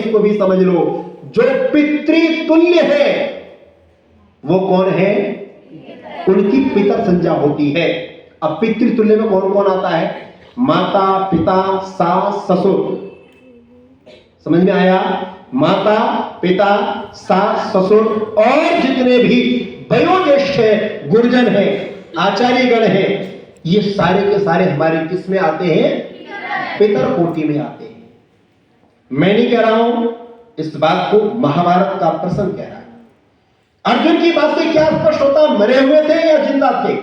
इसको भी समझ लो, जो पितृतुल्य है वो कौन है? उनकी पितर संज्ञा होती है। अब पितृतुल्य में कौन कौन आता है? माता, पिता, सास, ससुर। समझ में आया? माता, पिता, सास, ससुर और जितने भी वयोज्येष्ठ है, गुरुजन है, आचार्यगण है, ये सारे के सारे हमारे किस में आते हैं? पितर कोटि में आते हैं। मैं नहीं कह रहा हूं, इस बात को महाभारत का प्रसंग कह रहा है। अर्जुन की बात से क्या स्पष्ट होता है? मरे हुए थे या जिंदा थे?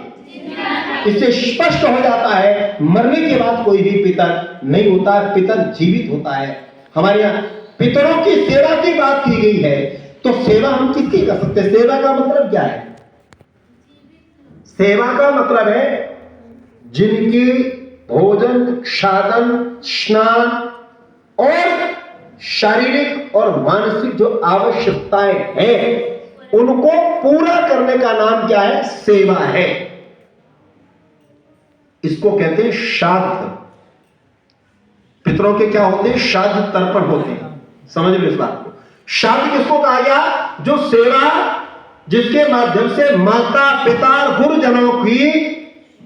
इससे स्पष्ट हो जाता है मरने के बाद कोई भी पितर नहीं होता है, पितर जीवित होता है। हमारे यहाँ पितरों की सेवा की बात की गई है, तो सेवा हम किसकी कर सकते हैं? सेवा का मतलब क्या है? सेवा का मतलब है जिनकी भोजन, साधन, स्नान और शारीरिक और मानसिक जो आवश्यकताएं हैं उनको पूरा करने का नाम क्या है? सेवा है। इसको कहते हैं श्राद्ध। पितरों के क्या होते हैं? श्राद्ध तर्पण होते हैं। समझ लो इस बात को। श्राद्ध किसको कहा गया? जो सेवा, जिसके माध्यम से माता, पिता, गुरुजनों की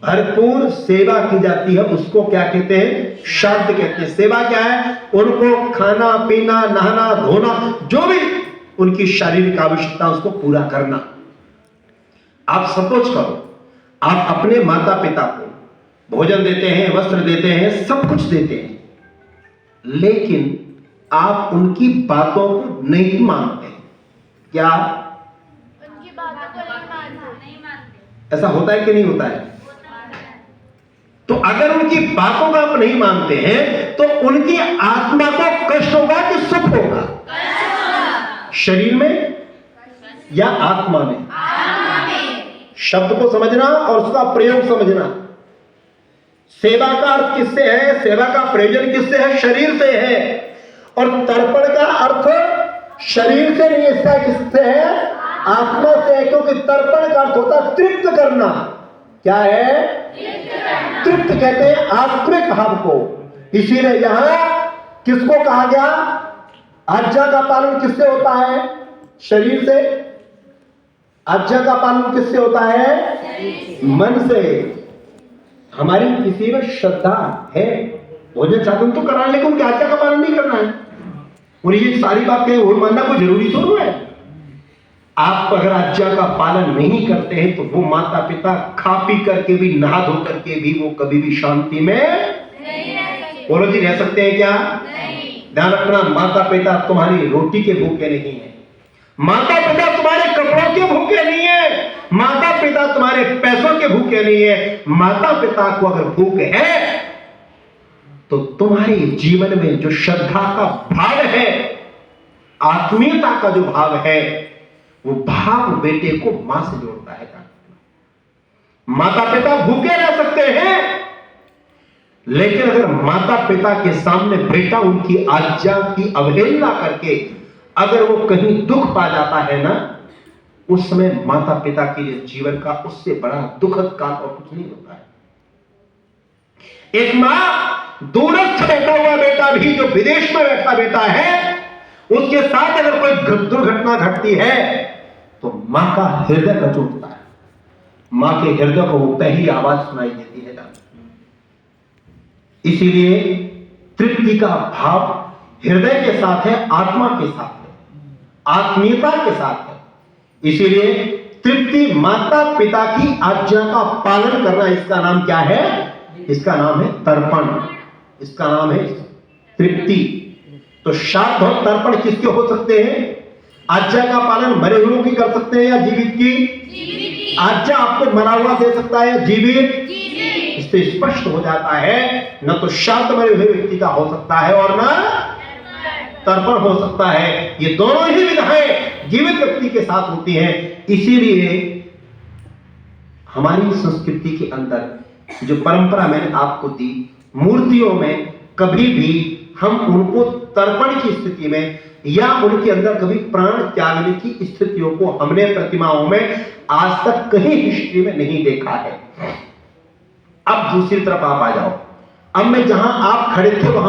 भरपूर सेवा की जाती है, उसको क्या कहते हैं? श्राद्ध कहते हैं। सेवा क्या है? उनको खाना पीना, नहाना धोना, जो भी उनकी शारीरिक आवश्यकता उसको पूरा करना। आप सपोज करो, आप अपने माता पिता को भोजन देते हैं, वस्त्र देते हैं, सब कुछ देते हैं, लेकिन आप उनकी बातों को नहीं मानते। क्या उनकी बातों को नहीं मानते? ऐसा होता है कि नहीं होता है? तो अगर उनकी बातों का आप नहीं मानते हैं तो उनकी आत्मा को कष्ट होगा कि सुख होगा? शरीर में या आत्मा में? शब्द को समझना और उसका प्रयोग समझना। सेवा का अर्थ किससे है? सेवा का प्रयोजन किससे है? शरीर से है। और तर्पण का अर्थ शरीर से नहीं, इसका किससे है? आत्मा से है। क्योंकि तर्पण का अर्थ होता है तृप्त करना। क्या है? तृप्त कहते हैं आत्मिक भाव को। इसीलिए यहां किसको कहा गया? आज्ञा का पालन किससे होता है? शरीर से। आज्ञा का पालन किससे होता है? मन से। हमारी किसी में श्रद्धा है, भोजन साधन तो करा, लेकिन उनकी आज्ञा का पालन नहीं करना है। और ये सारी बातें वो मानना कोई जरूरी तो है। आप अगर आज्ञा का पालन नहीं करते हैं तो वो माता पिता खा पी करके भी, नहा धो करके भी वो कभी भी शांति में नहीं। बोलो जी, रह सकते हैं क्या? नहीं। ध्यान रखना, माता पिता तुम्हारी रोटी के भूखे नहीं है, माता पिता तुम्हारे कपड़ों के भूखे नहीं है, माता पिता तुम्हारे पैसों के भूखे नहीं है। माता पिता को अगर भूख है तो तुम्हारे जीवन में जो श्रद्धा का भाव है, आत्मीयता का जो भाव है, वो भाव बेटे को मां से जोड़ता है। माता पिता भूखे रह सकते हैं, लेकिन अगर माता पिता के सामने बेटा उनकी आज्ञा की अवहेलना करके अगर वो कहीं दुख पा जाता है ना, उस समय माता पिता के लिए जीवन का उससे बड़ा दुखद काल और कुछ नहीं होता है। एक मां दूरस्थ बैठा हुआ बेटा भी, जो विदेश में बैठा बेटा है, उसके साथ अगर कोई दुर्घटना घटती है तो मां का हृदय कच उठता है। मां के हृदय को वो पहली आवाज सुनाई देती है। इसीलिए तृप्ति का भाव हृदय के साथ है, आत्मा के साथ है, आत्मीयता के साथ है। इसीलिए तृप्ति माता पिता की आज्ञा का पालन करना, इसका नाम क्या है? इसका नाम है तर्पण, इसका नाम है तृप्ति। तो श्राद्ध और तर्पण किसके हो सकते हैं? आज्ञा का पालन मरे हुए की कर सकते हैं या जीवित की? आज्ञा आपको मरा हुआ दे सकता है या जीवित? इससे स्पष्ट हो जाता है न तो श्राद्ध मरे हुए व्यक्ति का हो सकता है और न तर्पण हो सकता है। ये दोनों ही विधाएं जीवित व्यक्ति के साथ होती हैं। इसीलिए हमारी संस्कृति के अंदर जो परंपरा मैंने आपको दी, मूर्तियों में कभी भी हम उनको तर्पण की स्थिति में या उनके अंदर कभी प्राण त्यागने की स्थितियों को हमने प्रतिमाओं में आज तक कहीं हिस्ट्री में नहीं देखा है। अब दूसरी तरफ आप आ जाओ। अब मैं जहां आप खड़े थे वहां